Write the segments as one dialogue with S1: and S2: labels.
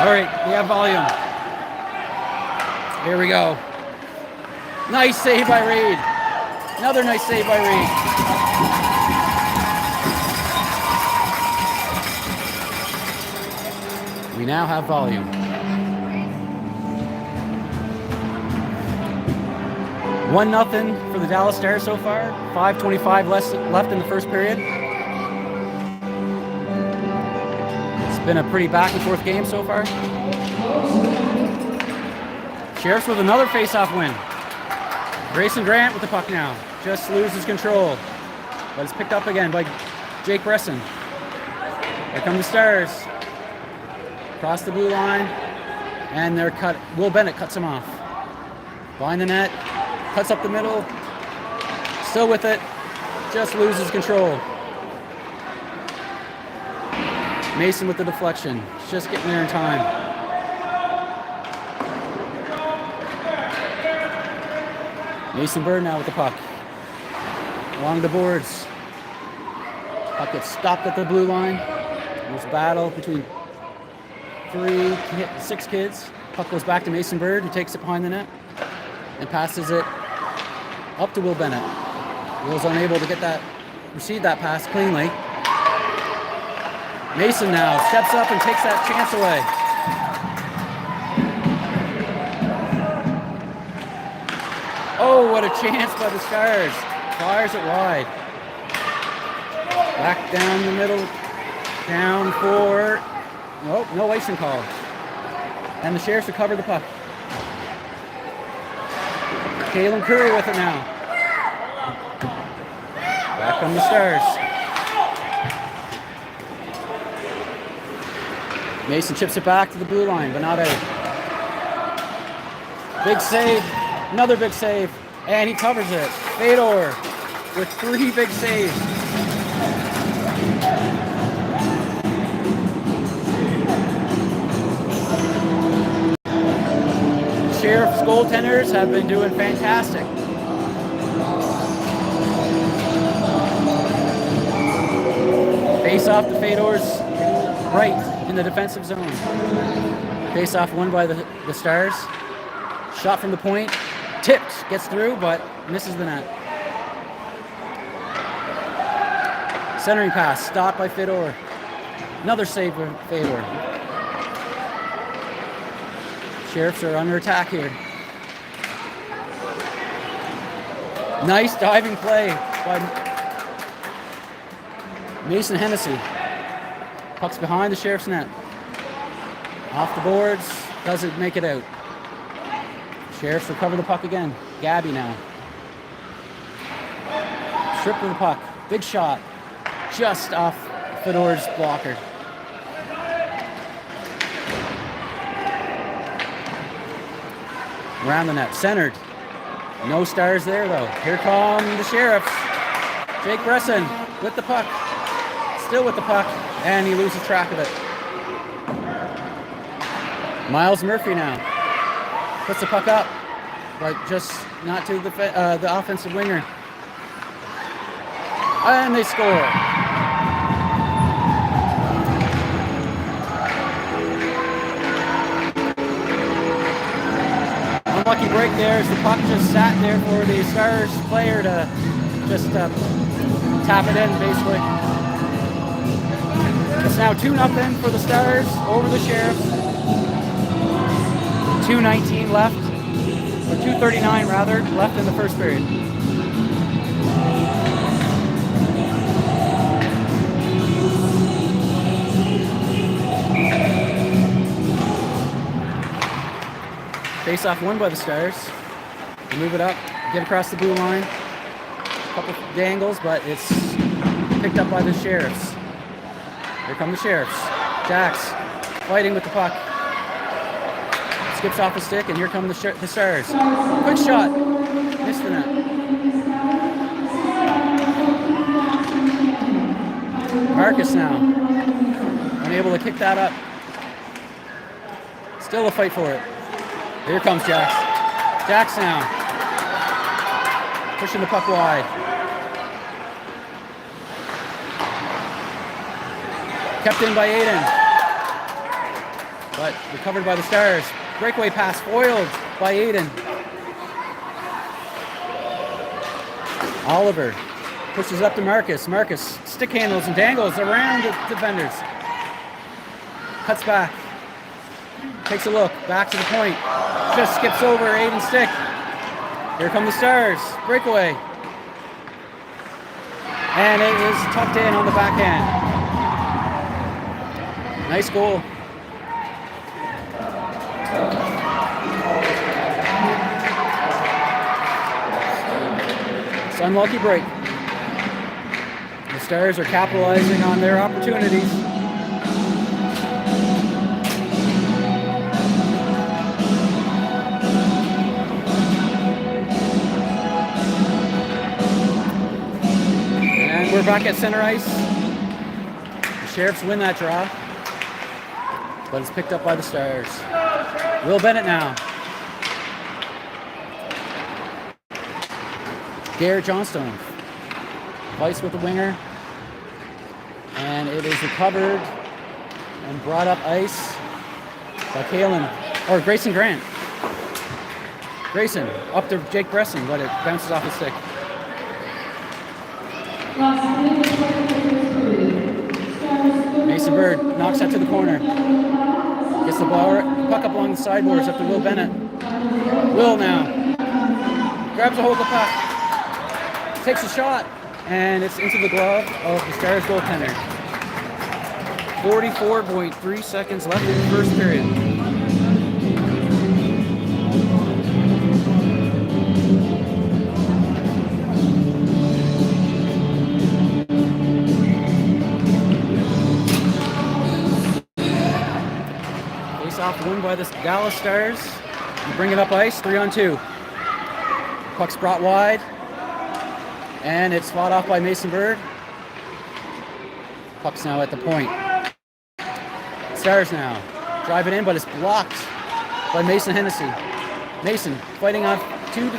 S1: All right, we have volume. Here we go. Nice save by Reed. Another nice save by Reed. We now have volume. 1-0 for the Dallas Stars so far. 5:25 left in the first period. It's been a pretty back and forth game so far. Sheriffs with another face-off win. Grayson Grant with the puck now. Just loses control. But it's picked up again by Jake Bresson. Here come the Stars. Across the blue line. And they're cut. Will Bennett cuts him off. Behind the net. Cuts up the middle. Still with it. Just loses control. Mason with the deflection. Just getting there in time. Mason Bird now with the puck. Along the boards. Puck gets stopped at the blue line. There's a battle between 6 kids. Puck goes back to Mason Bird, who takes it behind the net and passes it up to Will Bennett. Will's unable to receive that pass cleanly. Mason now steps up and takes that chance away. Oh, what a chance by the Stars. Fires it wide. Back down the middle. Down for... Oh, no icing call. And the Sheriffs recover the puck. Kalen Curry with it now. Back come the Stars. Mason chips it back to the blue line, but not out. Big save. Another big save, and he covers it. Fedor with 3 big saves. Sheriff's goaltenders have been doing fantastic. Face off to Fedor's right in the defensive zone. Face off won by the Stars. Shot from the point. Tipped, gets through, but misses the net. Centering pass, stopped by Fedor. Another save for Fedor. Sheriffs are under attack here. Nice diving play by Mason Hennessy. Puck's behind the Sheriff's net. Off the boards, doesn't make it out. Sheriffs recover the puck again. Gabby now. Strip of the puck. Big shot. Just off Fedor's blocker. Around the net. Centered. No Stars there though. Here come the Sheriffs. Jake Bresson with the puck. Still with the puck. And he loses track of it. Miles Murphy now. Puts the puck up, but just not to the offensive winger. And they score. Unlucky break there as the puck just sat there for the Stars player to just tap it in, basically. It's now 2-0 for the Stars over the Sheriffs. 2:19 left, or 2:39 rather, left in the first period. Face-off won by the Stars. They move it up, get across the blue line. A couple dangles, but it's picked up by the Sheriffs. Here come the Sheriffs. Jax fighting with the puck. Skips off the stick, and here come the Stars. Quick shot. Missed the net. Marcus now. Unable to kick that up. Still a fight for it. Here comes Jax. Jax now. Pushing the puck wide. Kept in by Aiden. but recovered by the Stars. Breakaway pass foiled by Aiden. Oliver pushes up to Marcus. Marcus stick handles and dangles around the defenders. Cuts back. Takes a look. Back to the point. Just skips over Aiden's stick. Here come the Stars. Breakaway. And it is tucked in on the backhand. Nice goal. It's an unlucky break. The Stars are capitalizing on their opportunities. And we're back at center ice. The Sheriffs win that draw, but it's picked up by the Stars. Will Bennett now. Garrett Johnstone fights with the winger, and it is recovered and brought up ice by Grayson Grant. Grayson up to Jake Bresson, but it bounces off his stick. Mason Bird knocks that to the corner. Gets the puck up along the sideboards up to Will Bennett. Will now grabs a hold of the puck. Takes a shot, and it's into the glove of the Stars goaltender. 44.3 seconds left in the first period. Face-off win by the Dallas Stars. You bring it up ice, 3-on-2. Puck's brought wide. And it's fought off by Mason Bird. Puck's now at the point. Stars now drive it in, but it's blocked by Mason Hennessy. Mason fighting off two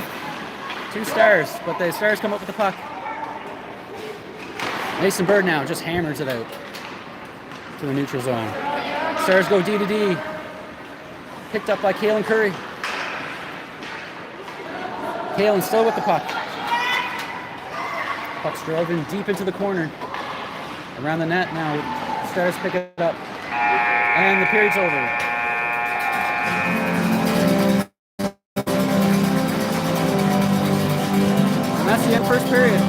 S1: Stars, but the Stars come up with the puck. Mason Bird now just hammers it out to the neutral zone. Stars go D to D. Picked up by Kalen Curry. Kalen still with the puck. Puck's driven deep into the corner. Around the net now. Stars pick it up. And the period's over. And that's the end first period.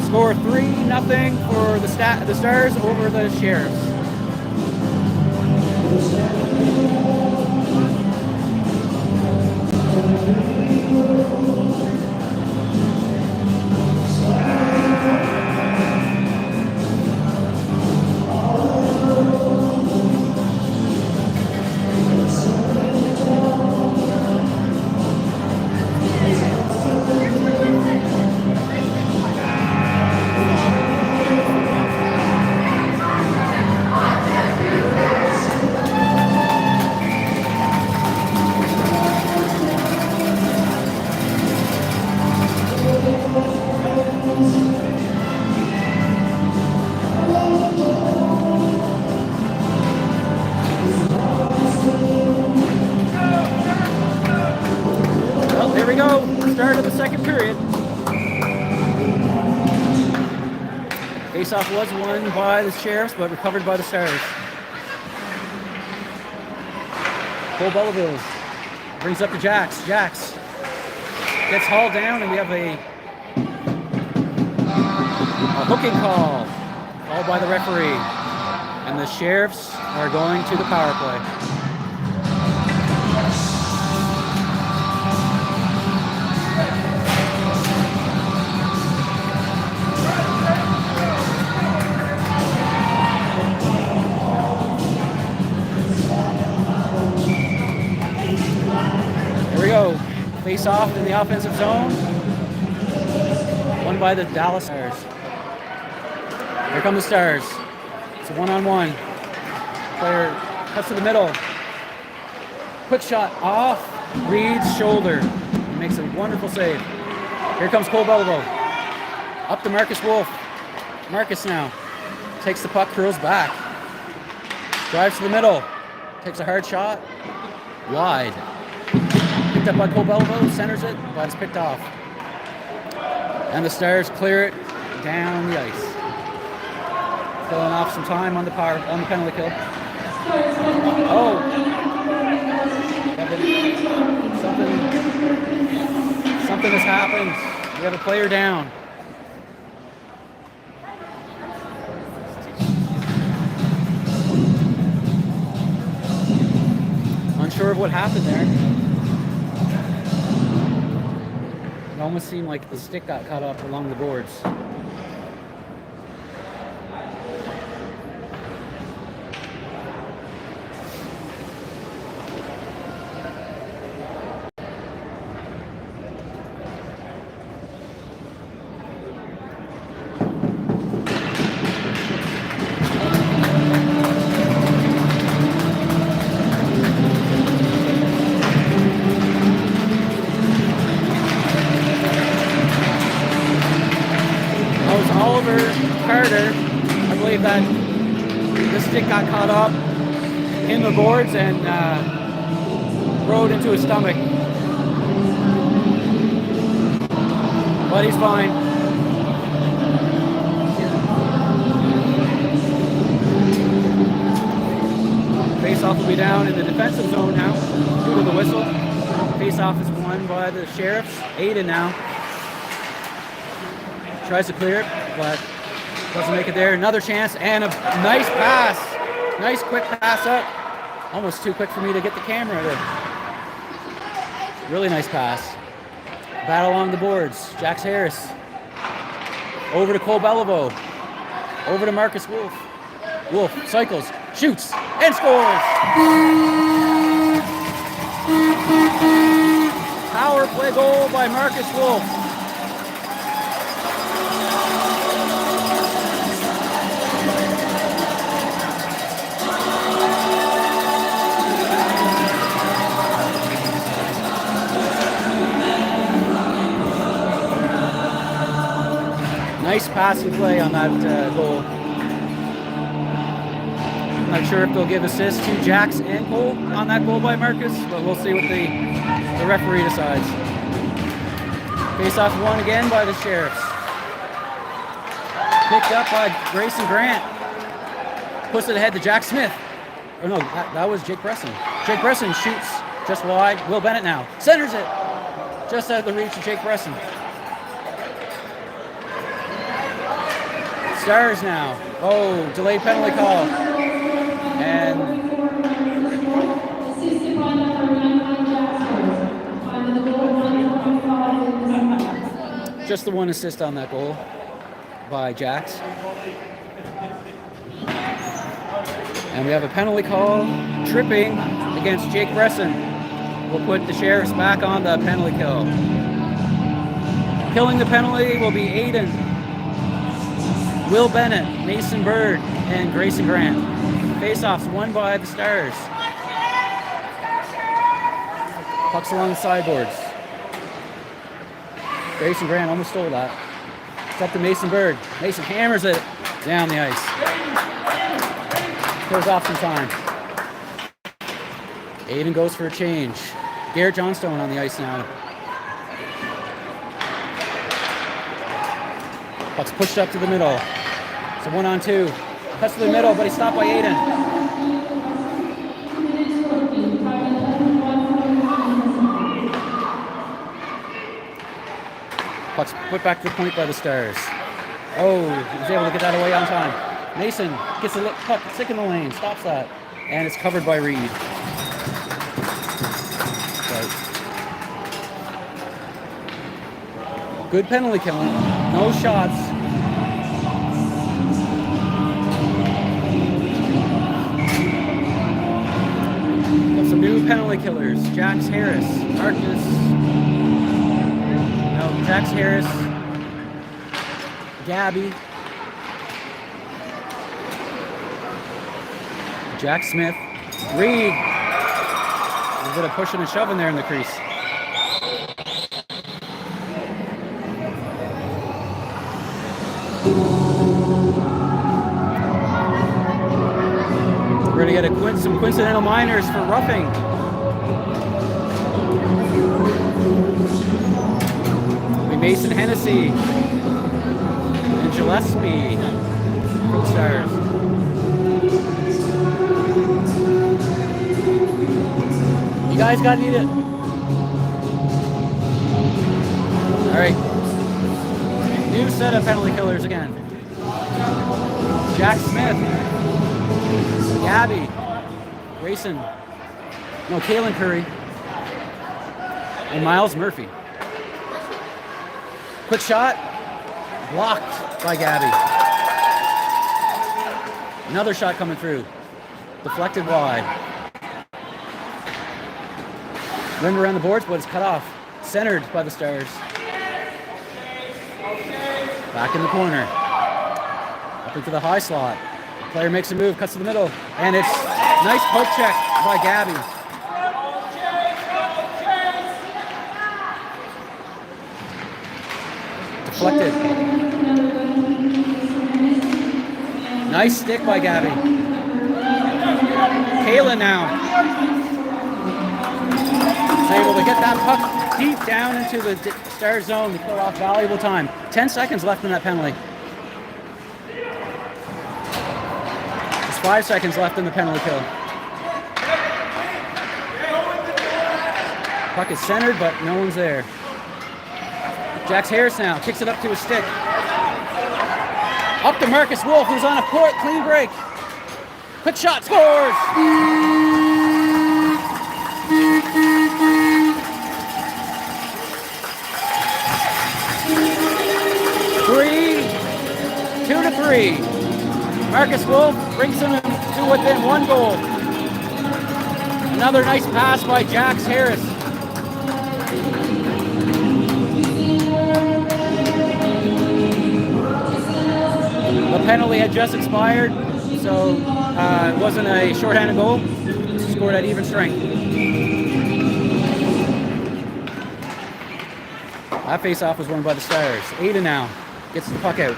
S1: Score 3-0 for the Stars over the Sheriffs. Faceoff was won by the Sheriffs, but recovered by the Stars. Cole Belleville brings up to Jax. Jax gets hauled down, and we have a hooking call called by the referee. And the Sheriffs are going to the power play. Face off in the offensive zone. Won by the Dallas Stars. Here come the Stars. It's a one-on-one. Player cuts to the middle. Quick shot off Reed's shoulder. He makes a wonderful save. Here comes Cole Belleville. Up to Marcus Wolf. Marcus now takes the puck, curls back. Drives to the middle. Takes a hard shot. Wide. Picked up by Cole Belleville, centers it, but it's picked off. And the Stars clear it down the ice. Filling off some time on the penalty kill. Oh. Something has happened. We have a player down. Unsure of what happened there. It almost seemed like the stick got caught up along the boards. That the stick got caught up in the boards and rode into his stomach. But he's fine. Face-off will be down in the defensive zone now due to the whistle. Face-off is won by the Sheriffs. Aiden now tries to clear it, but doesn't make it there. Another chance and a nice pass. Nice quick pass up. Almost too quick for me to get the camera there. Really nice pass. Battle along the boards. Jax Harris. Over to Cole Belleville. Over to Marcus Wolf. Wolf cycles, shoots, and scores. Power play goal by Marcus Wolf. Nice passing play on that goal. I'm not sure if they'll give assists to Jax and Cole on that goal by Marcus, but we'll see what the referee decides. Face-off won again by the Sheriffs. Picked up by Grayson Grant. Puts it ahead to Jack Smith. Oh no, that was Jake Bresson. Jake Bresson shoots just wide. Will Bennett now centers it just out of the reach of Jake Bresson. Stars now. Oh, delayed penalty call. And just the one assist on that goal by Jax. And we have a penalty call, tripping against Jake Bresson. We'll put the Sheriffs back on the penalty kill. Killing the penalty will be Aiden, Will Bennett, Mason Bird, and Grayson Grant. Face-offs won by the Stars. Pucks along the sideboards. Grayson Grant almost stole that. It's up to Mason Bird. Mason hammers it down the ice. Kills off some time. Aiden goes for a change. Garrett Johnstone on the ice now. Puck's pushed up to the middle. It's a 1-on-2. Cuts to the middle, but he's stopped by Aiden. Puck's put back to the point by the Stars. Oh, he was able to get that away on time. Mason gets the puck, stick in the lane, stops that, and it's covered by Reed. Right. Good penalty killing, no shots. Some new penalty killers. Jax Harris, Jax Harris, Gabby, Jack Smith, Reed. A bit of pushing and shoving there in the crease. get some coincidental minors for roughing. Mason Hennessy and Gillespie for the Stars. You guys got to need it. All right. New set of penalty killers again. Jack Smith, Gabby, Kalen Curry, and Miles Murphy. Quick shot, blocked by Gabby. Another shot coming through, deflected wide. Rim around the boards, but it's cut off. Centered by the Stars. Back in the corner. Up into the high slot. Player makes a move, cuts to the middle, and it's nice poke check by Gabby. Deflected. Nice stick by Gabby. Kayla now is able to get that puck deep down into the Star zone to kill off valuable time. 10 seconds left in that penalty. There's 5 seconds left in the penalty kill. Puck is centered, but no one's there. Jax Harris now kicks it up to his stick. Up to Marcus Wolf, who's on a clean break. Quick shot, scores! 2-3. Marcus Wolf brings him to within 1 goal. Another nice pass by Jax Harris. The penalty had just expired, so it wasn't a shorthanded goal. Scored at even strength. That face-off was won by the Stars. Aiden now gets the puck out.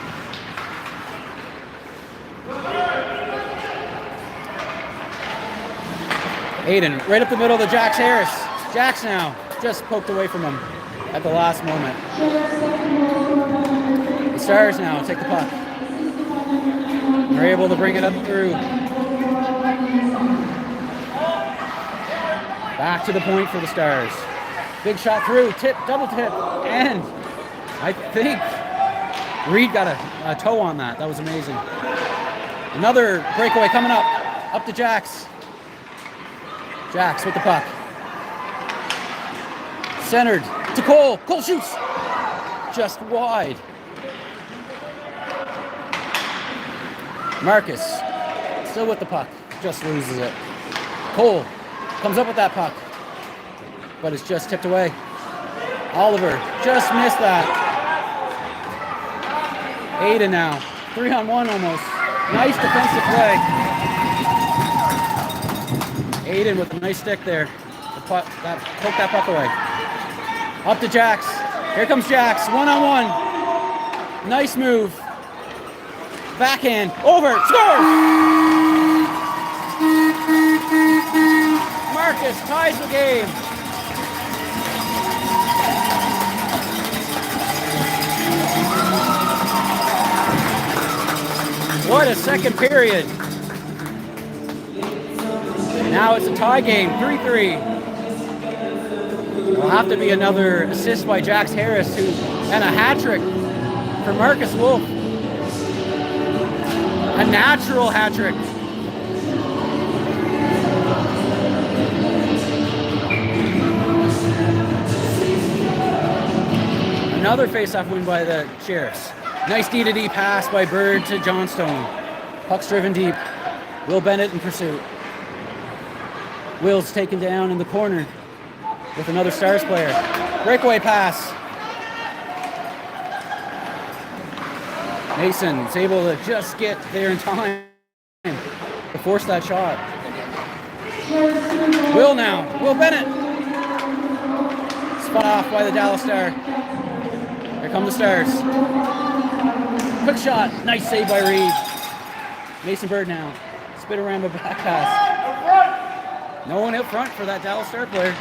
S1: Aiden right up the middle to Jax Harris. Jax now just poked away from him at the last moment. The Stars now take the puck. They're able to bring it up through. Back to the point for the Stars. Big shot through, double tip, and I think Reed got a toe on that. That was amazing. Another breakaway coming up to Jax. Jax with the puck. Centered to Cole. Cole shoots. Just wide. Marcus still with the puck. Just loses it. Cole comes up with that puck, but it's just tipped away. Oliver just missed that. Aiden now. 3-on-1 almost. Nice defensive play. Aiden with a nice stick there. Poke that puck away. Up to Jax. Here comes Jax. 1-on-1. Nice move. Backhand. Over. Scores! Marcus ties the game. What a second period. Now it's a tie game, 3-3. Will have to be another assist by Jax Harris, and a hat trick for Marcus Wolf. A natural hat trick. Another face-off win by the Sheriffs. Nice D-to-D pass by Bird to Johnstone. Puck's driven deep. Will Bennett in pursuit. Will's taken down in the corner with another Stars player. Breakaway pass. Mason's able to just get there in time to force that shot. Will now. Will Bennett. Spun off by the Dallas Star. Here come the Stars. Quick shot. Nice save by Reed. Mason Bird now. Spit around the back pass. No one up front for that Dallas Star player.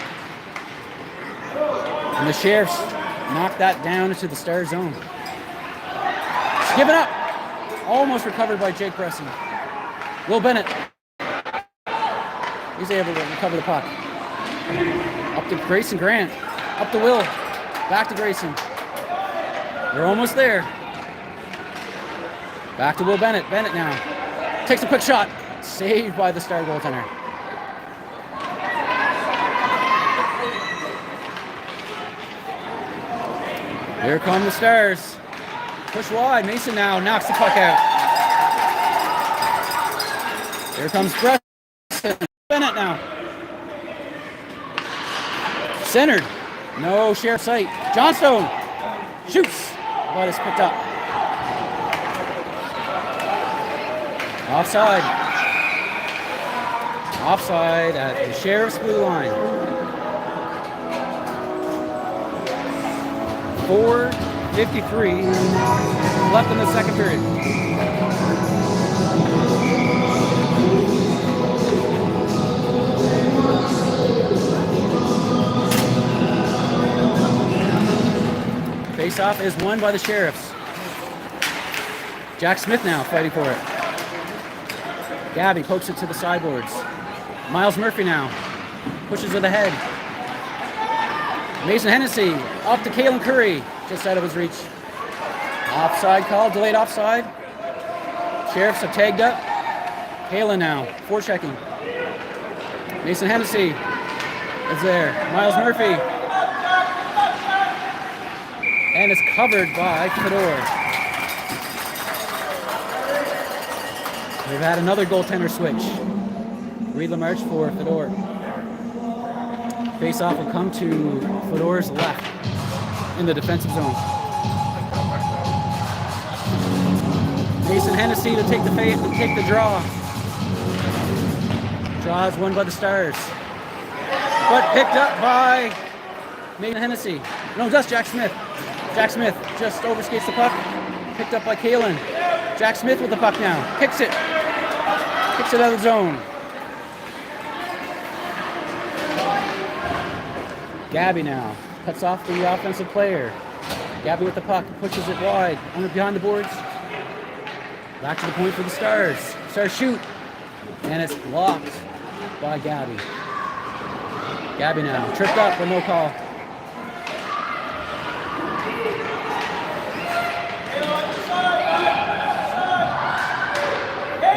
S1: And the Sheriffs knocked that down into the Star zone. It's given up. Almost recovered by Jake Bresson. Will Bennett. He's able to recover the puck. Up to Grayson Grant. Up to Will. Back to Grayson. They're almost there. Back to Will Bennett. Bennett now. Takes a quick shot. Saved by the Star goaltender. Here come the Stars. Push wide. Mason now knocks the puck out. Here comes Preston. Bennett now. Centered. No Sheriff sight. Johnstone shoots. But it's picked up. Offside. Offside at the Sheriff's blue line. 4:53 left in the second period. Face-off is won by the Sheriffs. Jack Smith now fighting for it. Gabby pokes it to the sideboards. Miles Murphy now pushes it ahead. Mason Hennessy up to Kalen Curry, just out of his reach. Offside call, delayed offside. Sheriffs have tagged up. Kalen now, forechecking. Mason Hennessy is there. Miles Murphy. And it's covered by Fedor. We've had another goaltender switch. Reed LaMarche for Fedor. Face-off will come to Fedor's left in the defensive zone. Mason Hennessy to take the draw. Draw is won by the Stars. But picked up by Mason Hennessy. No, that's Jack Smith. Jack Smith just overskates the puck. Picked up by Kalen. Jack Smith with the puck now. Kicks it. Kicks it out of the zone. Gabby now cuts off the offensive player. Gabby with the puck, pushes it wide, under behind the boards. Back to the point for the Stars. Stars shoot, and it's blocked by Gabby. Gabby now tripped up, but no call.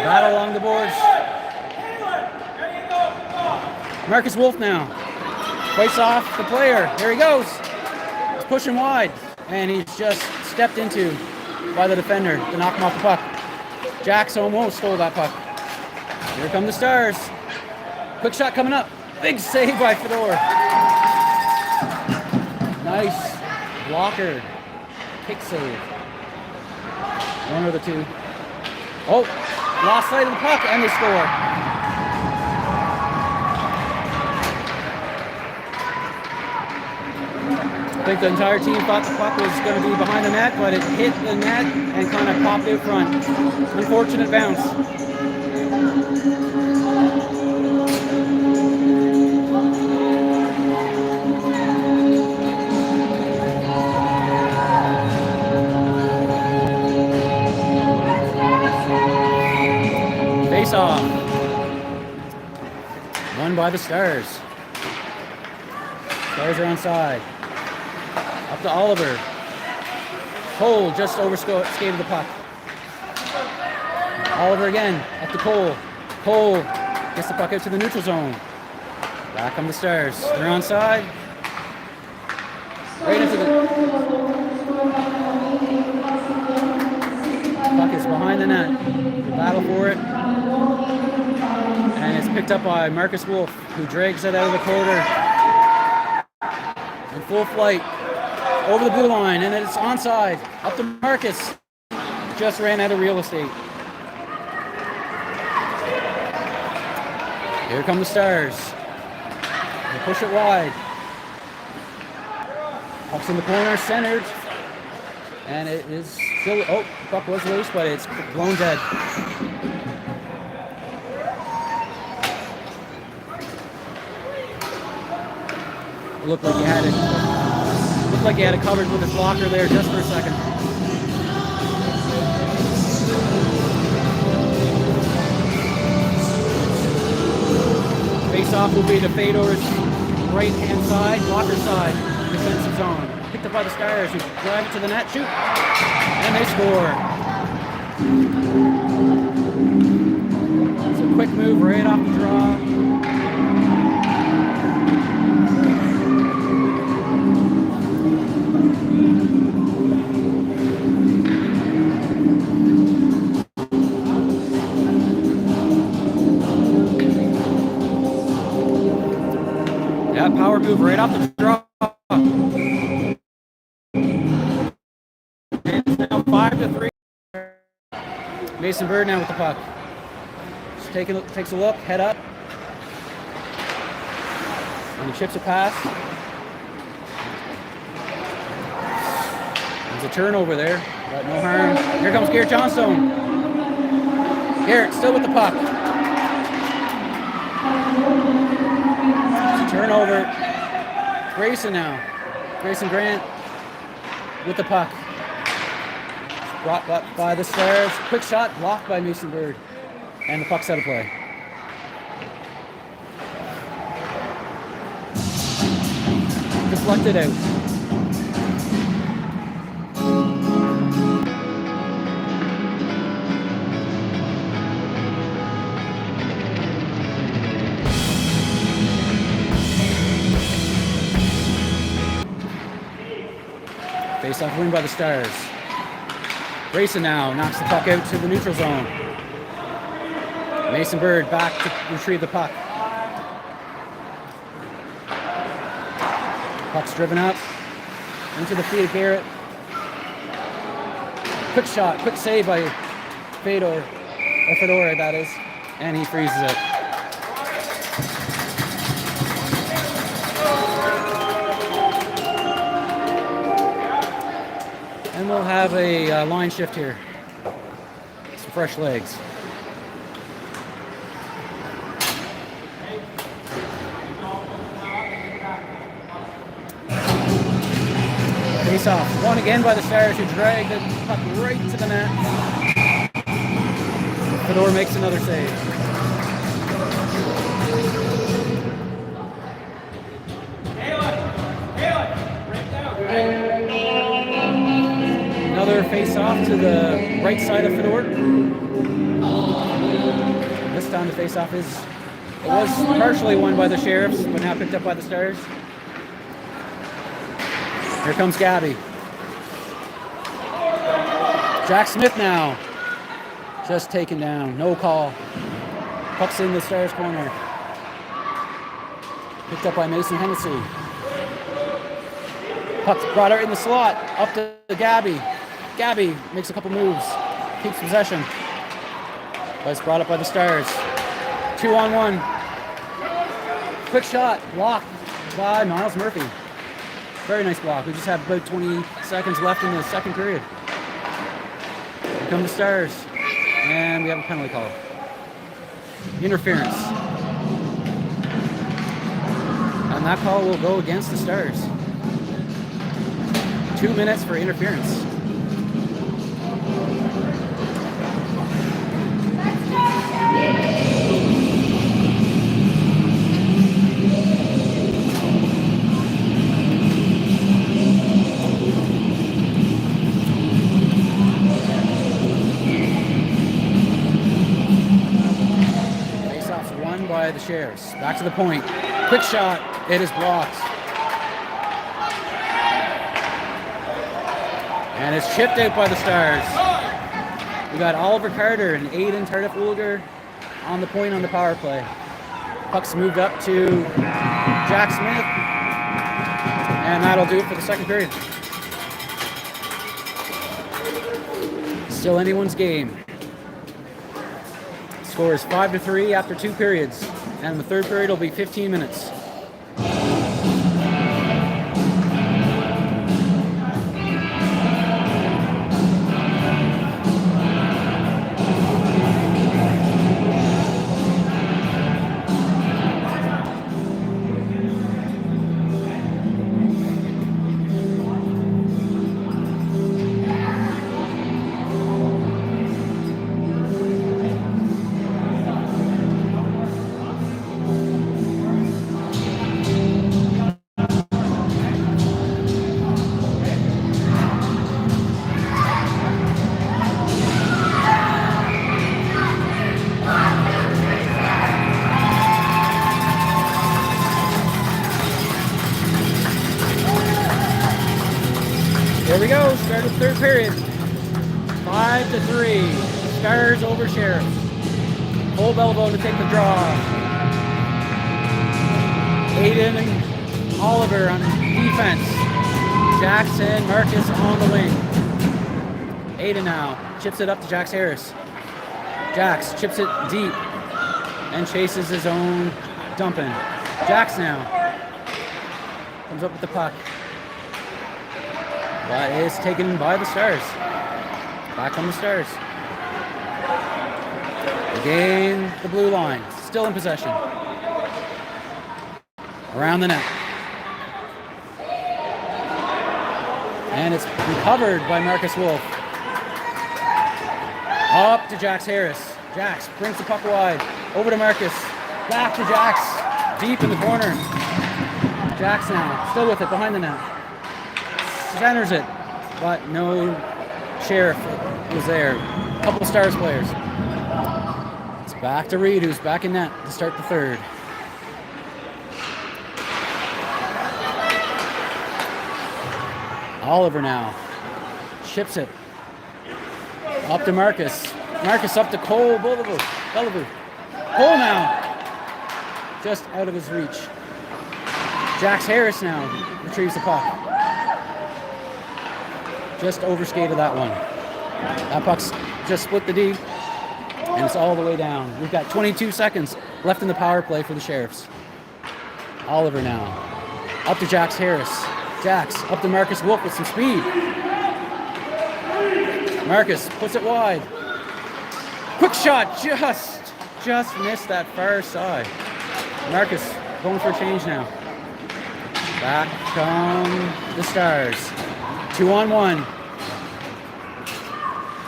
S1: Battle along the boards. Marcus Wolf now. Fights off the player. Here he goes. He's pushing wide. And he's just stepped into by the defender to knock him off the puck. Jax almost stole that puck. Here come the Stars. Quick shot coming up. Big save by Fedor. Nice blocker. Kick save. One of the two. Oh, lost sight of the puck and they score. I think the entire team thought the puck was going to be behind the net, but it hit the net and kind of popped out front. Unfortunate bounce. Face off. Won by the Stars. Stars are onside. Up to Oliver. Cole just overskated the puck. Oliver again, up to Cole. Cole gets the puck out to the neutral zone. Back come the Stars. They're onside. Right into the... Puck is behind the net. The battle for it. And it's picked up by Marcus Wolf, who drags it out of the quarter. In full flight. Over the blue line, and it's onside. Up to Marcus. Just ran out of real estate. Here come the Stars. They push it wide. Puck's in the corner, centered. And it is still, oh, the puck was loose, but it's blown dead. It looked like he had it. Looked like he had it covered with his blocker there just for a second. Face-off will be to Fedor's right-hand side, blocker side, defensive zone. Picked up by the Stars, who drive it to the net, shoot, and they score. It's a quick move right off the draw. Yeah, power move right off the draw. It's now 5-3. Mason Bird now with the puck. Just takes a look, head up. And he chips a pass. There's a turnover there, but no harm. Here comes Garrett Johnstone. Garrett still with the puck. It's a turnover. Grayson now. Grayson Grant with the puck. Brought up by the Stars. Quick shot blocked by Mason Bird. And the puck's out of play. Deflected out. Face-off win by the Stars. Grayson now knocks the puck out to the neutral zone. Mason Bird back to retrieve the puck. Puck's driven up into the feet of Garrett. Quick shot, quick save by Fedor, or Fedora that is, and he freezes it. And we'll have a line shift here. Some fresh legs. Face off. Won again by the Stars, who drag the puck right to the net. Fedor makes another save. Another face-off to the right side of Fedor. This time the face-off was partially won by the Sheriffs, but now picked up by the Stars. Here comes Gabby. Jack Smith now. Just taken down. No call. Puck's in the Stars corner. Picked up by Mason Hennessy. Puck's brought out in the slot. Up to Gabby. Gabby makes a couple moves. Keeps possession. But it's brought up by the Stars. 2-on-1. Quick shot. Blocked by Miles Murphy. Very nice block. We just have about 20 seconds left in the second period. Here come the Stars. And we have a penalty call. Interference. And that call will go against the Stars. 2 minutes for interference. By the Sheriffs. Back to the point. Quick shot. It is blocked. And it's chipped out by the Stars. We got Oliver Carter and Aiden Tardif-Ulger on the point on the power play. Puck's moved up to Jack Smith. And that'll do it for the second period. Still anyone's game. Score is 5-3 after 2 periods, and the third period will be 15 minutes. period. 5-3. Stars over Sheriffs. Cole Belleville to take the draw. Aiden and Oliver on defense. Jackson, Marcus on the wing. Aiden now chips it up to Jax Harris. Jax chips it deep and chases his own dumping. Jax now comes up with the puck. But is taken by the Stars. Back on the Stars. Again, the blue line, still in possession. Around the net. And it's recovered by Marcus Wolf. Up to Jax Harris. Jax brings the puck wide. Over to Marcus. Back to Jax. Deep in the corner. Jax now, still with it behind the net. Centers it, but no Sheriff was there. A couple of Stars players. It's back to Reed, who's back in net to start the third. Oliver now chips it up to Marcus. Marcus up to Cole Bellevue. Cole now just out of his reach. Jax Harris now retrieves the puck. Just overskated that one. That puck's just split the D, and it's all the way down. We've got 22 seconds left in the power play for the Sheriffs. Oliver now up to Jax Harris. Jax up to Marcus Wolf with some speed. Marcus puts it wide. Quick shot, just missed that far side. Marcus going for a change now. Back come the Stars. 2-on-1.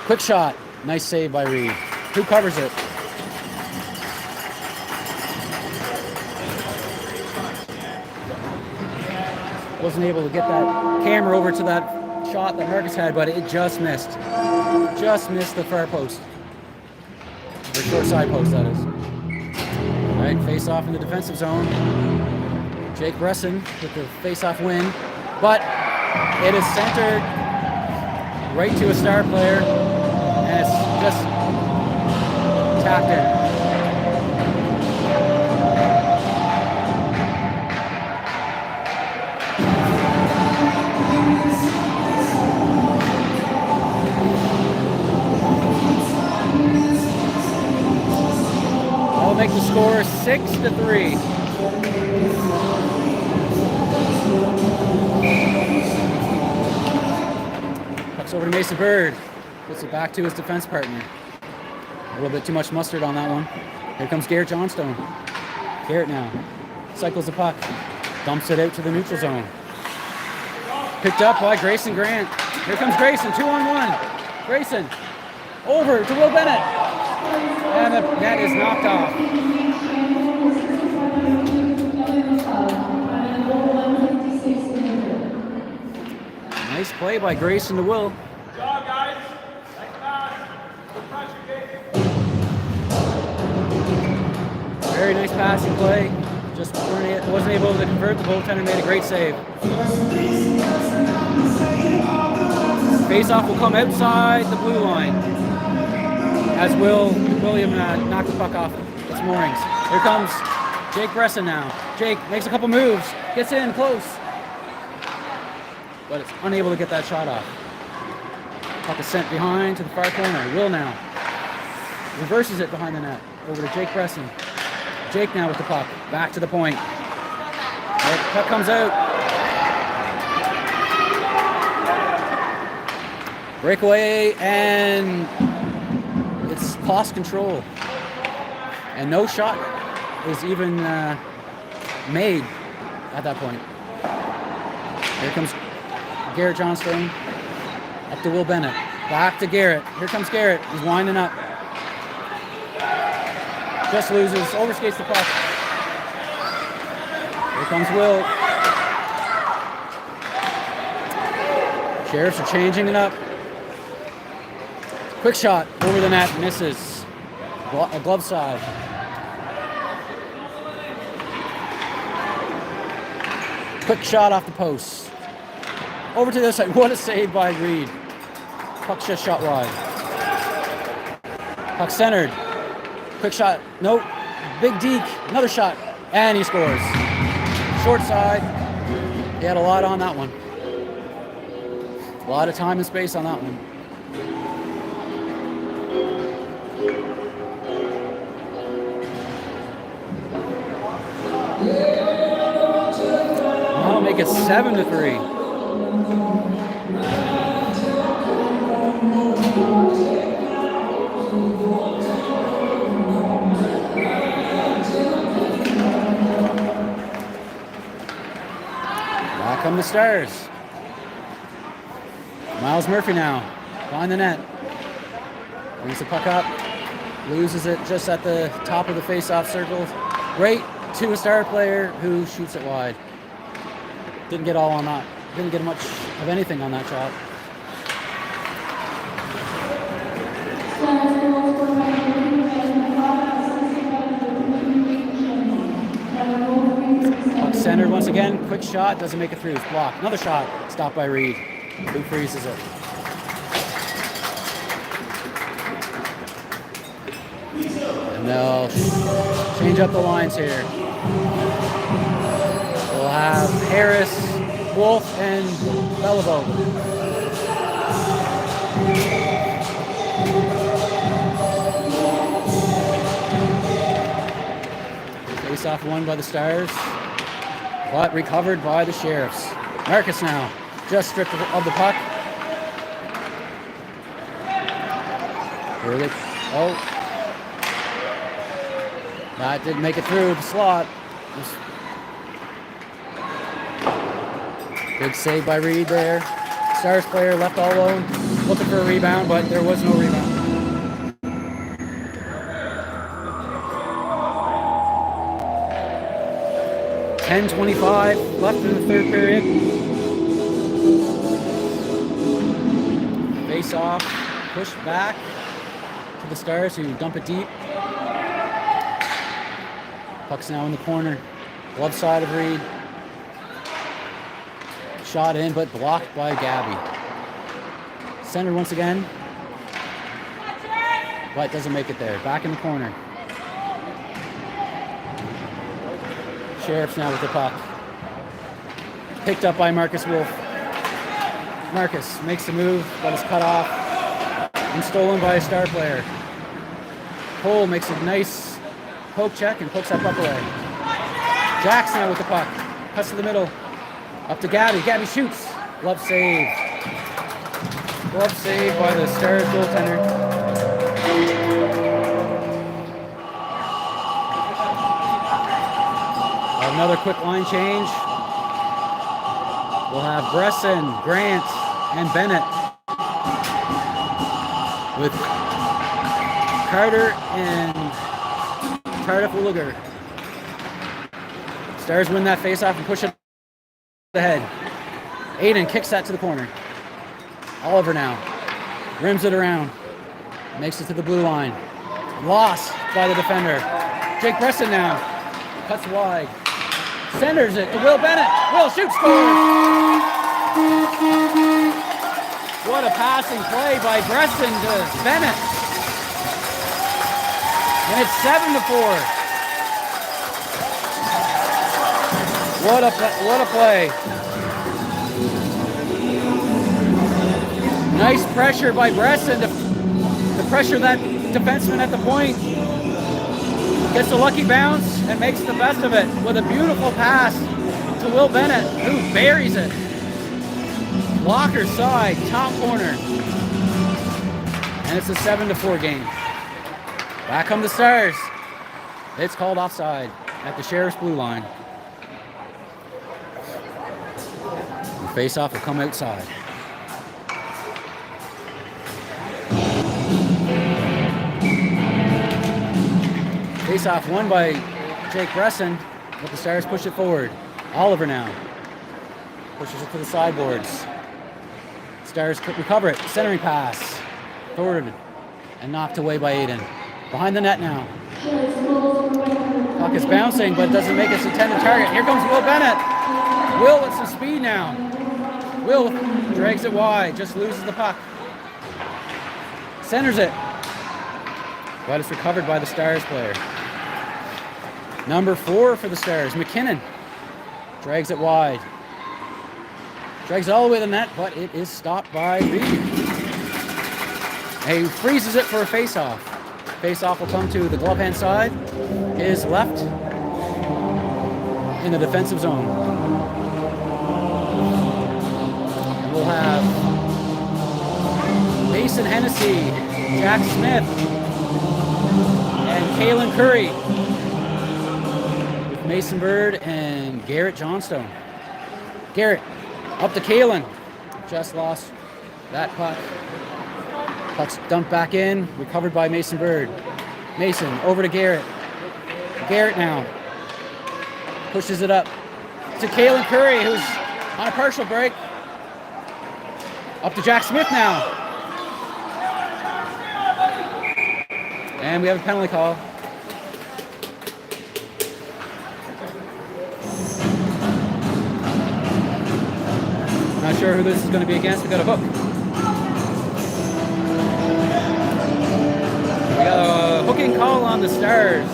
S1: Quick shot. Nice save by Reed. Who covers it? Wasn't able to get that camera over to that shot that Marcus had, but it just missed. Just missed the far post. Or short side post, that is. All right, face off in the defensive zone. Jake Bresson with the face-off win, but it is centered right to a Star player, and it's just tapped in. I'll make the score 6-3. Over to Mason Bird, puts it back to his defense partner. A little bit too much mustard on that one. Here comes Garrett Johnstone. Garrett now cycles the puck, dumps it out to the neutral zone. Picked up by Grayson Grant. Here comes Grayson, 2-on-1. Grayson over to Will Bennett, and the net is knocked off. Nice play by Grayson to Will.
S2: Good job, guys.
S1: Very nice passing play. Just wasn't able to convert. The goaltender made a great save. Face-off will come outside the blue line as William knocked the puck off its moorings. Here comes Jake Bresson now. Jake makes a couple moves, gets in close, but it's unable to get that shot off. Puck is sent behind to the far corner. Will now reverses it behind the net. Over to Jake Bresson. Jake now with the puck. Back to the point. The puck comes out. Breakaway, and it's lost control. And no shot is even made at that point. Here comes Garrett Johnstone. Up to Will Bennett. Back to Garrett. Here comes Garrett. He's winding up. Just loses. Overskates the puck. Here comes Will. Sheriffs are changing it up. Quick shot over the net. Misses. A glove side. Quick shot off the post. Over to the other side. What a save by Reed. Puck's just shot wide. Puck centered. Quick shot. Nope. Big deke. Another shot. And he scores. Short side. He had a lot on that one. A lot of time and space on that one. That'll make it 7-3. Back come the Stars. Miles Murphy now, behind the net. Brings the puck up, loses it just at the top of the face-off circle. Right to a Star player who shoots it wide. Didn't get all on that. Didn't get much of anything on that shot. Puck centered once again. Quick shot, doesn't make it through. It's blocked. Another shot, stopped by Reed, who freezes it. And they'll change up the lines here. We'll have Harris, Wolf, and Beliveau. Face off won by the Stars, but recovered by the Sheriffs. Marcus now, just stripped of the puck. Here they, oh, that didn't make it through the slot. Big save by Reed there. Stars player left all alone, looking for a rebound, but there was no rebound. .25 left in the third period. Face off, push back to the Stars who dump it deep. Puck's now in the corner, left side of Reed. Shot in, but blocked by Gabby. Centered once again, but doesn't make it there. Back in the corner. Sheriffs now with the puck. Picked up by Marcus Wolf. Marcus makes the move, but is cut off and stolen by a Star player. Cole makes a nice poke check and pokes that puck away. Jack's now with the puck. Cuts to the middle. Up to Gabby. Gabby shoots. Glove save. Glove save by the Stars goaltender. Another quick line change. We'll have Bresson, Grant, and Bennett with Carter and Tardif Williger. Stars win that faceoff and push it ahead. Aiden kicks that to the corner. Oliver now rims it around. Makes it to the blue line. Lost by the defender. Jake Bresson now cuts wide. Centers it to Will Bennett. Will shoots, scores! What a passing play by Bresson to Bennett. And it's 7-4. What a play. Nice pressure by Bresson to pressure that defenseman at the point. Gets a lucky bounce and makes the best of it with a beautiful pass to Will Bennett, who buries it. Blocker side, top corner. And it's a 7-4 game. Back come the Stars. It's called offside at the Sheriff's blue line. The face-off will come outside. Face-off won by Jake Bresson, but the Stars push it forward. Oliver now pushes it to the sideboards. Stars recover it. Centering pass. Forward and knocked away by Aiden. Behind the net now. Puck is bouncing, but doesn't make its intended target. Here comes Will Bennett. Will with some speed now. Will drags it wide, just loses the puck. Centers it. But it's recovered by the Stars player. Number 4 for the Stars, McKinnon. Drags it wide. Drags it all the way to the net, but it is stopped by Reed. He freezes it for a face-off. Face-off will come to the glove hand side. His left in the defensive zone. And we'll have Mason Hennessy, Jack Smith, and Kalen Curry with Mason Bird and Garrett Johnstone. Garrett up to Kalen. Just lost that puck. Puck's dumped back in, recovered by Mason Bird. Mason over to Garrett. Garrett now pushes it up to Kalen Curry, who's on a partial break. Up to Jack Smith now. And we have a penalty call. Not sure who this is going to be against. We got a hook. We got a hooking call on the Stars,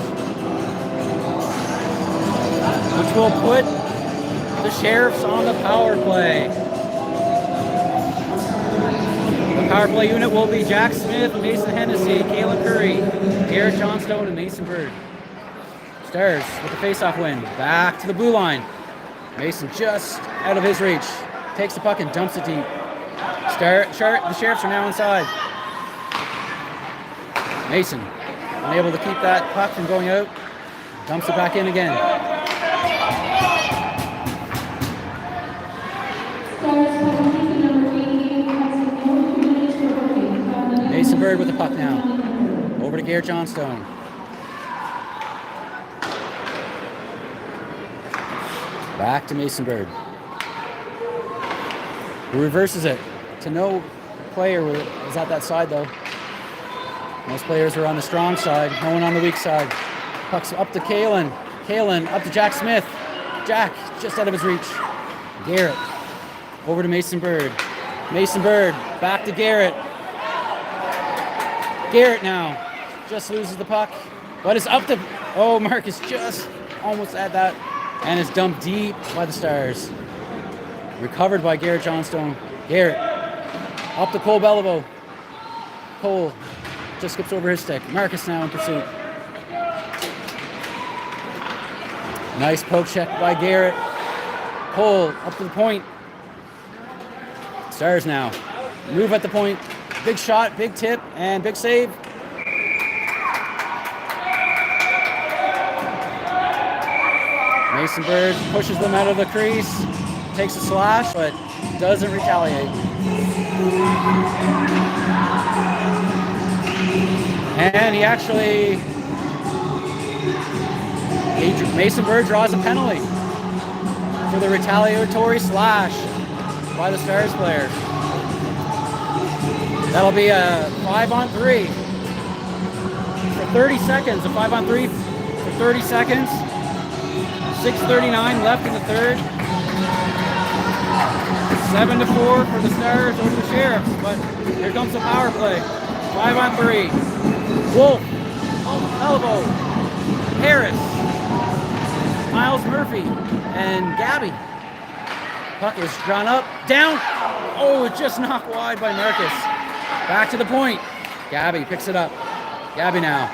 S1: which will put the Sheriffs on the power play. The power play unit will be Jack Smith, Mason Hennessy, Kalen Curry, Garrett Johnstone, and Mason Bird. Stars with the face-off win. Back to the blue line. Mason just out of his reach. Takes the puck and dumps it deep. The Sheriffs are now inside. Mason, unable to keep that puck from going out. Dumps it back in again. Mason Bird with the puck now. Over to Garrett Johnstone. Back to Mason Bird. Who reverses it to no player is at that side though. Most players are on the strong side, no one on the weak side. Puck's up to Kalen. Kalen up to Jack Smith. Jack just out of his reach. Garrett over to Mason Bird. Mason Bird back to Garrett. Garrett now just loses the puck, but it's up to, Marcus just almost had that, and it's dumped deep by the Stars. Recovered by Garrett Johnstone. Garrett up to Cole Bellevaux. Cole just skips over his stick. Marcus now in pursuit. Nice poke check by Garrett. Cole up to the point. Stars now move at the point. Big shot, big tip, and big save. Mason Bird pushes them out of the crease. Takes a slash, but doesn't retaliate. And Mason Bird draws a penalty for the retaliatory slash by the Stars player. That'll be a 5-on-3 for 30 seconds. A 5-on-3 for 30 seconds. 6:39 left in the third. 7-4 for the Stars over the Sheriffs, but here comes the power play. 5-on-3. Wolf, Elbow, Harris, Miles Murphy, and Gabby. Puck is drawn up, down. It's just knocked wide by Marcus. Back to the point. Gabby picks it up. Gabby now.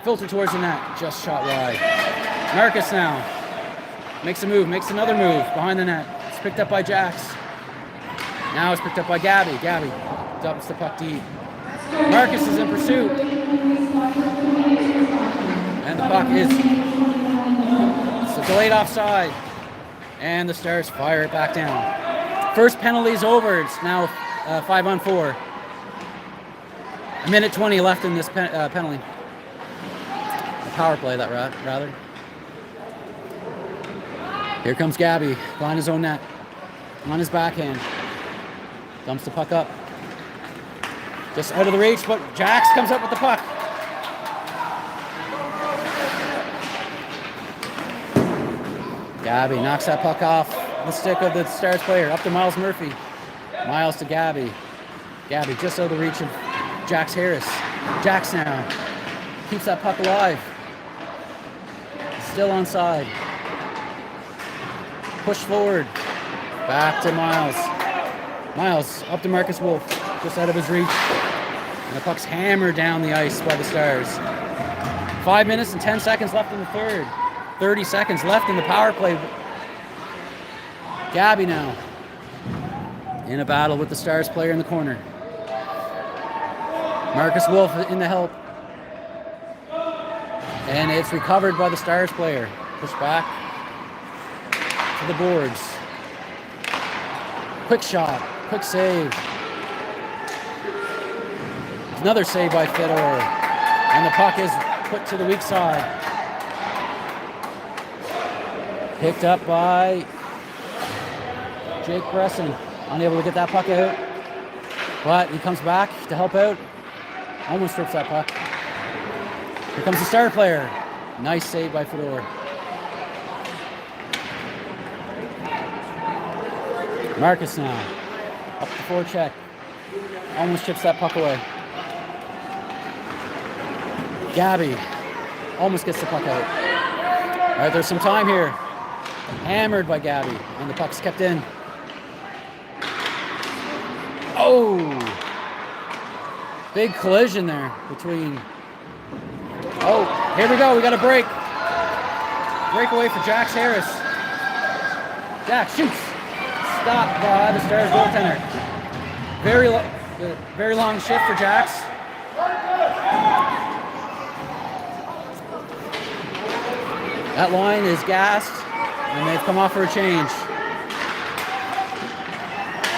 S1: Filter towards the net, just shot wide. Marcus now makes a move, makes another move behind the net. It's picked up by Jax. Now it's picked up by Gabby. Gabby dumps the puck deep. Marcus is in pursuit. And the puck is delayed offside. And the Stars fire it back down. First penalty's over. It's now 5-on-4. 1:20 left in this penalty. A power play, that rather. Here comes Gabby behind his own net. On his backhand. Dumps the puck up. Just out of the reach, but Jax comes up with the puck. Gabby knocks that puck off the stick of the Stars player. Up to Miles Murphy. Miles to Gabby. Gabby just out of the reach of Jax Harris. Jax now keeps that puck alive. Still onside. Push forward. Back to Miles. Miles up to Marcus Wolf. Just out of his reach. And the puck's hammered down the ice by the Stars. 5 minutes and 10 seconds left in the third. 30 seconds left in the power play. Gabby now in a battle with the Stars player in the corner. Marcus Wolf in the help. And it's recovered by the Stars player. Pushed back to the boards. Quick shot, quick save. Another save by Fedor. And the puck is put to the weak side. Picked up by Jake Bresson. Unable to get that puck out. But he comes back to help out. Almost strips that puck. Here comes the Star player. Nice save by Fedor. Marcus now. Up the forecheck. Almost chips that puck away. Gabby almost gets the puck out. All right, there's some time here. Hammered by Gabby, and the puck's kept in. Oh! Big collision there between... Oh, here we go. We got a break. Breakaway for Jax Harris. Jax shoots. Stopped by the Stars goaltender. Very long shift for Jax. That line is gassed, and they've come off for a change.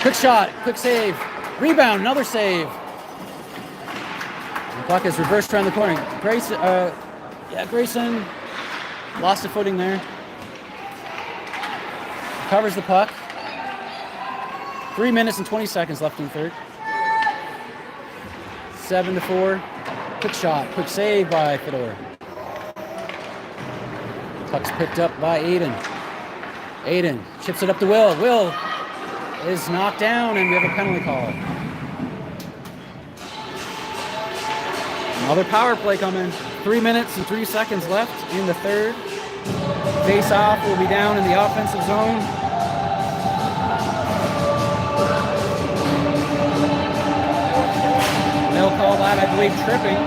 S1: Quick shot, quick save. Rebound, another save. The puck is reversed around the corner. Grayson lost the footing there. Covers the puck. 3 minutes and 20 seconds left in the third. 7-4. Quick shot, quick save by Fedor. Puck's picked up by Aiden. Aiden chips it up to Will. Will is knocked down, and we have a penalty call. Another power play coming. 3 minutes and 3 seconds left in the third. Face off will be down in the offensive zone. They'll call that, I believe, tripping.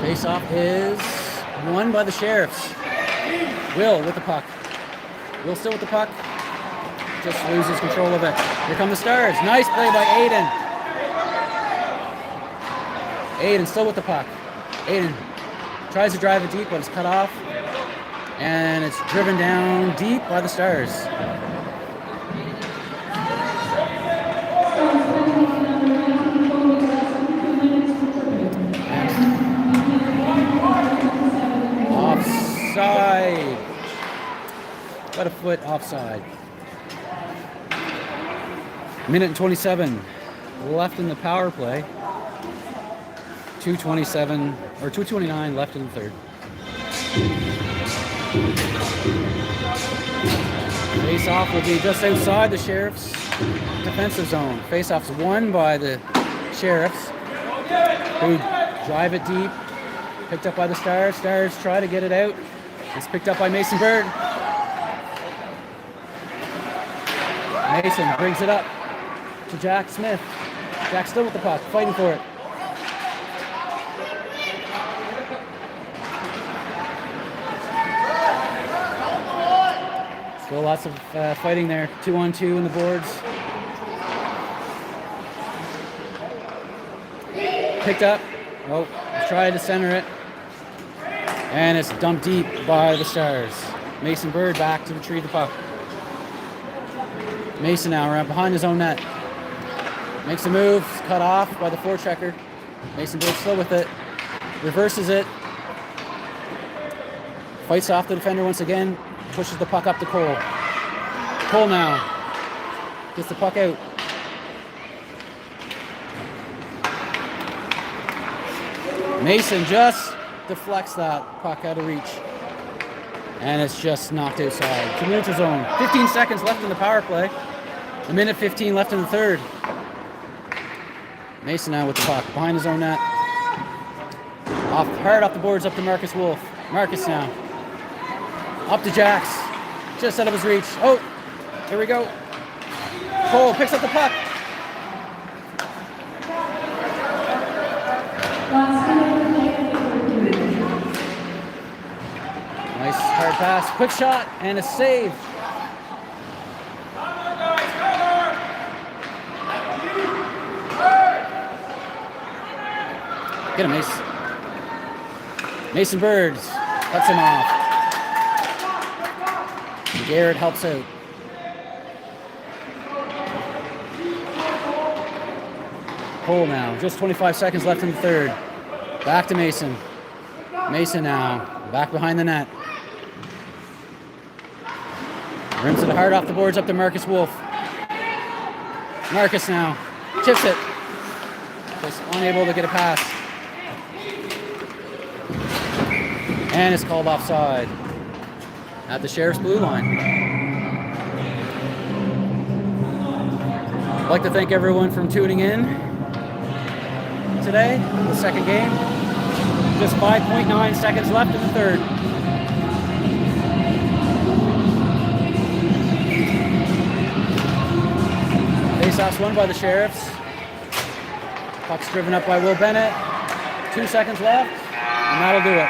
S1: Face-off is won by the Sheriffs. Will with the puck. Will still with the puck. Just loses control of it. Here come the Stars. Nice play by Aiden. Aiden still with the puck. Aiden tries to drive it deep, but it's cut off. And it's driven down deep by the Stars. Offside. About a foot offside. Minute and 27 left in the power play. 2:29 left in the third. Face-off will be just outside the Sheriffs' defensive zone. Face-off's won by the Sheriffs, who drive it deep. Picked up by the Stars. Stars try to get it out. It's picked up by Mason Bird. Mason brings it up to Jack Smith. Jack still with the puck, fighting for it. Still lots of fighting there. 2-on-2 in the boards. Picked up. Oh, tried to center it. And it's dumped deep by the Stars. Mason Bird back to retrieve the puck. Mason now around behind his own net. Makes a move, cut off by the forechecker. Mason Bird still with it. Reverses it. Fights off the defender once again. Pushes the puck up to Cole. Cole now gets the puck out. Mason just deflects that puck out of reach. And it's just knocked outside. To neutral zone. 15 seconds left in the power play. A minute 15 left in the third. Mason now with the puck. Behind his own net. Hard off the boards up to Marcus Wolf. Marcus now. Up to Jax. Just out of his reach. Oh, here we go. Cole picks up the puck. Nice hard pass. Quick shot and a save. Get him, Mace. Mason Birds cuts him off. Garrett helps out. Cole now. Just 25 seconds left in the third. Back to Mason. Mason now. Back behind the net. Rims it hard off the boards up to Marcus Wolf. Marcus now. Chips it. Just unable to get a pass. And it's called offside at the Sheriff's blue line. I'd like to thank everyone for tuning in today, the second game. Just 5.9 seconds left in the third. Faceoff's won by the Sheriffs. Puck's driven up by Will Bennett. 2 seconds left, and that'll do it.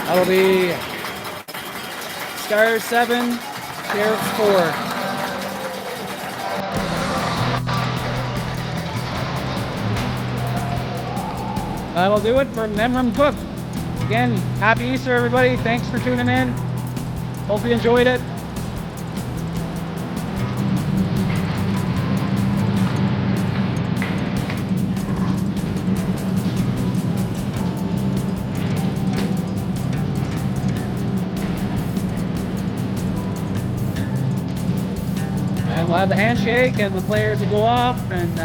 S1: That'll be Stars 7, Sheriffs 4.
S2: That'll do it for Memramcook. Again, happy Easter, everybody. Thanks for tuning in. Hope you enjoyed it. And we'll have the handshake and the players will go off and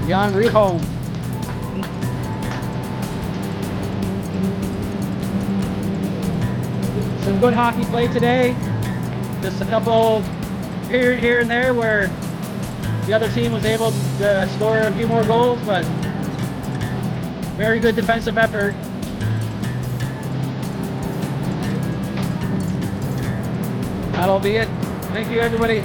S2: be en route home. Some good hockey play today. Just a couple periods here and there where the other team was able to score a few more goals, but very good defensive effort. That'll be it. Thank you, everybody.